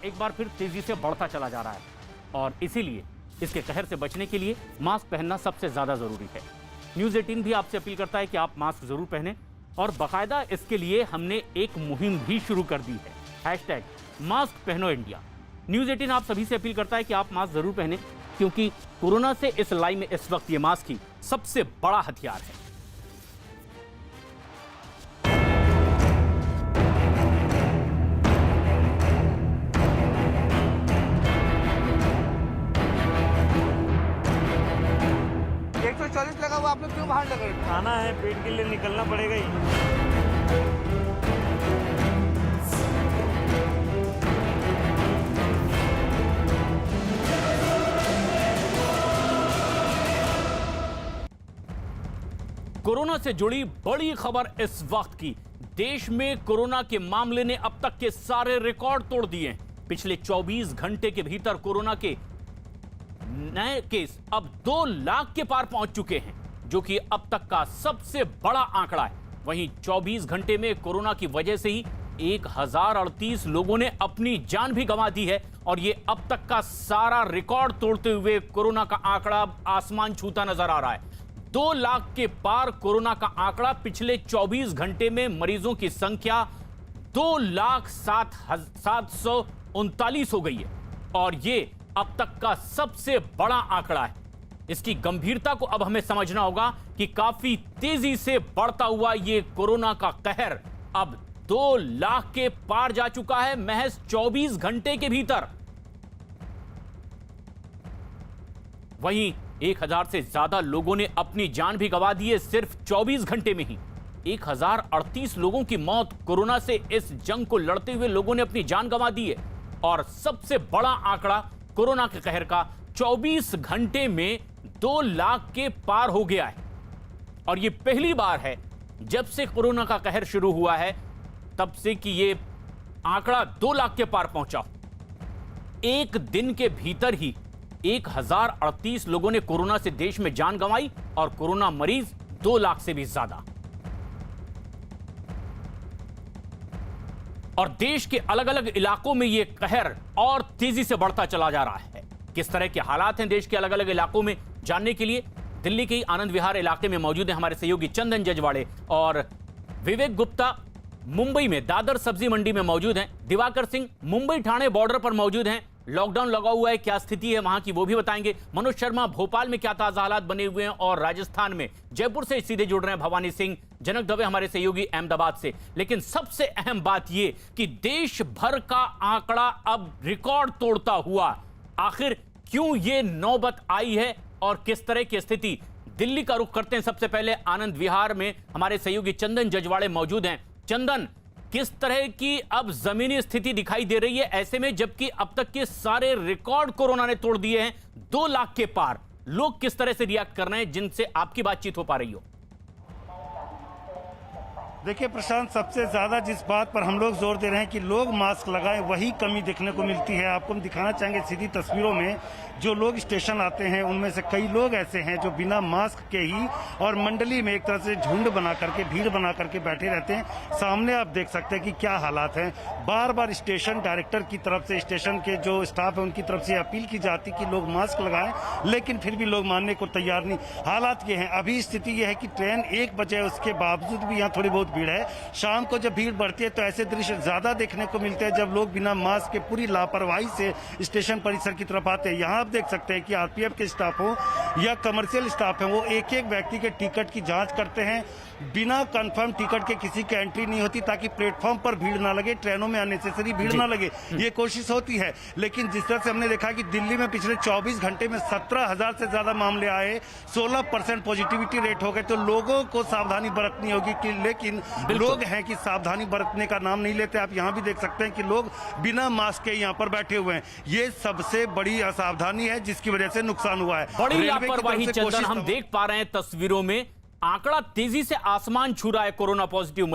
एक बार फिर तेजी से बढ़ता चला जा रहा है और इसीलिए इसके कहर से बचने के लिए मास्क पहनना सबसे ज्यादा जरूरी है। न्यूज़ 18 भी आपसे अपील करता है कि आप मास्क जरूर पहनें और बाकायदा इसके लिए हमने एक मुहिम भी शुरू कर दी है, #मास्क पहनो इंडिया। न्यूज़ 18 आप सभी से अपील करता है कि आप मास्क जरूर पहनें क्योंकि कोरोना से इस लड़ाई में इस वक्त ये मास्क ही सबसे बड़ा हथियार है। लगा हुआ, आप लोग क्यों बाहर लगे? खाना है, पेट के लिए निकलना पड़ेगा ही। कोरोना से जुड़ी बड़ी खबर इस वक्त की। देश में कोरोना के मामले ने अब तक के सारे रिकॉर्ड तोड़ दिए हैं। पिछले 24 घंटे के भीतर कोरोना के नए केस अब 2 लाख के पार पहुंच चुके हैं, जो कि अब तक का सबसे बड़ा आंकड़ा है। वहीं 24 घंटे में कोरोना की वजह से ही 1038 लोगों ने अपनी जान भी गंवा दी है और ये अब तक का सारा रिकॉर्ड तोड़ते हुए कोरोना का आंकड़ा आसमान छूता नजर आ रहा है। 2 लाख के पार कोरोना का आंकड़ा। पिछले 24 घंटे में मरीजों की संख्या 2,07,739 हो गई है और ये अब तक का सबसे बड़ा आंकड़ा है। इसकी गंभीरता को अब हमें समझना होगा कि काफी तेजी से बढ़ता हुआ ये कोरोना का कहर अब 2 लाख के पार जा चुका है महज 24 घंटे के भीतर। वहीं 1000 से ज्यादा लोगों ने अपनी जान भी गंवा दी है सिर्फ 24 घंटे में ही। 1038 लोगों की मौत। कोरोना से इस जंग को लड़ते हुए लोगों ने अपनी जान गंवा दी है और सबसे बड़ा आंकड़ा कोरोना के कहर का 24 घंटे में 2 लाख के पार हो गया है। और यह पहली बार है जब से कोरोना का कहर शुरू हुआ है तब से कि यह आंकड़ा 2 लाख के पार पहुंचा। एक दिन के भीतर ही 1038 लोगों ने कोरोना से देश में जान गंवाई और कोरोना मरीज 2 लाख से भी ज्यादा। और देश के अलग अलग इलाकों में यह कहर और तेजी से बढ़ता चला जा रहा है। किस तरह के हालात हैं देश के अलग अलग इलाकों में, जानने के लिए दिल्ली के आनंद विहार इलाके में मौजूद हैं हमारे सहयोगी चंदन जजवाड़े और विवेक गुप्ता मुंबई में दादर सब्जी मंडी में मौजूद हैं। दिवाकर सिंह मुंबई ठाणे बॉर्डर पर मौजूद हैं। लॉकडाउन लगा हुआ है, क्या स्थिति है वहां की वो भी बताएंगे। मनोज शर्मा भोपाल में क्या ताजा हालात बने हुए हैं और राजस्थान में जयपुर से सीधे जुड़ रहे हैं भवानी सिंह। जनक दवे हमारे सहयोगी अहमदाबाद से। लेकिन सबसे अहम बात यह कि देश भर का आंकड़ा अब रिकॉर्ड तोड़ता हुआ आखिर क्यों ये नौबत आई है और किस तरह की स्थिति। दिल्ली का रुख करते हैं। सबसे पहले आनंद विहार में हमारे सहयोगी चंदन जजवाड़े मौजूद हैं। चंदन, किस तरह की अब जमीनी स्थिति दिखाई दे रही है ऐसे में जबकि अब तक के सारे रिकॉर्ड कोरोना ने तोड़ दिए हैं 2 लाख के पार? लोग किस तरह से रिएक्ट कर रहे हैं जिनसे आपकी बातचीत हो पा रही हो? देखिए प्रशांत, सबसे ज़्यादा जिस बात पर हम लोग जोर दे रहे हैं कि लोग मास्क लगाएं, वही कमी देखने को मिलती है। आपको हम दिखाना चाहेंगे सीधी तस्वीरों में जो लोग स्टेशन आते हैं उनमें से कई लोग ऐसे हैं जो बिना मास्क के ही और मंडली में एक तरह से झुंड बना करके, भीड़ बना करके बैठे रहते हैं। सामने आप देख सकते हैं कि क्या हालात हैं। बार बार स्टेशन डायरेक्टर की तरफ से, स्टेशन के जो स्टाफ है उनकी तरफ से अपील की जाती कि लोग मास्क लगाएं, लेकिन फिर भी लोग मानने को तैयार नहीं। हालात ये हैं, अभी स्थिति ये है कि ट्रेन 1 बजे, उसके बावजूद भी यहाँ थोड़ी बहुत भीड़ है। शाम को जब भीड़ बढ़ती है तो ऐसे दृश्य ज्यादा देखने को मिलते हैं जब लोग बिना मास्क के पूरी लापरवाही से स्टेशन परिसर की तरफ आते हैं। यहाँ आप देख सकते हैं कि आरपीएफ के स्टाफ हो या कमर्शियल स्टाफ है, वो एक एक व्यक्ति के टिकट की जांच करते हैं। बिना कंफर्म टिकट के किसी की एंट्री नहीं होती ताकि प्लेटफॉर्म पर भीड़ ना लगे, ट्रेनों में अननेसेसरी भीड़ ना लगे, ये कोशिश होती है। लेकिन जिस तरह से हमने देखा कि दिल्ली में पिछले 24 घंटे में 17,000 से ज्यादा मामले आए, 16% पॉजिटिविटी रेट हो गए, तो लोगों को सावधानी बरतनी होगी कि लेकिन लोग हैं कि सावधानी बरतने का नाम नहीं लेते। आप यहाँ भी देख सकते हैं कि लोग बिना मास्क के यहाँ पर बैठे हुए हैं। ये सबसे बड़ी असावधानी है जिसकी वजह से नुकसान हुआ है। बड़ी लापरवाही चंदन हम देख पा रहे हैं तस्वीरों में। आंकड़ा तेजी से आसमान छू रहा है कोरोना पॉजिटिव